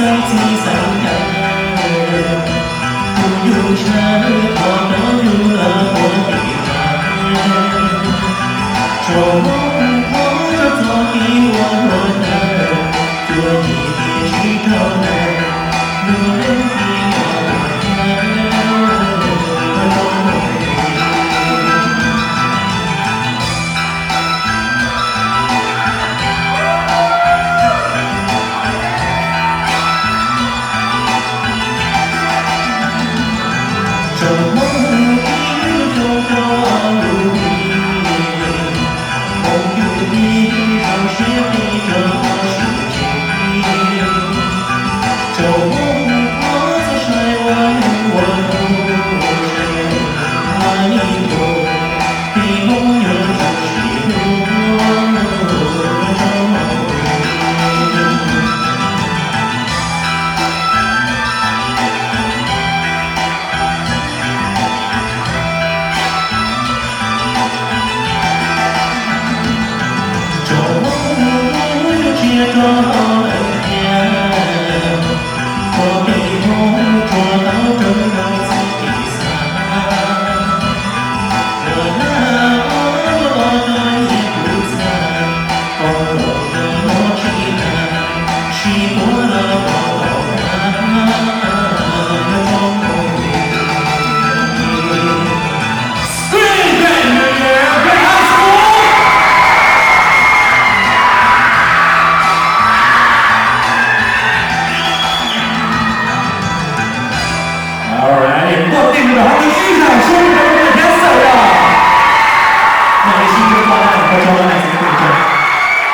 生只想人，不用车，我都有了我的爱。周末我就做给我的人，做你的石头人，路人的周末一路走到路里，梦游的都是你的世界。周末我在晒完我爱我，你梦游就是接着冷天，我被梦捉到正让自己散。我的已不在，空空的落起来，洗过了我的梦。Alright，到这个好的欣赏兄弟。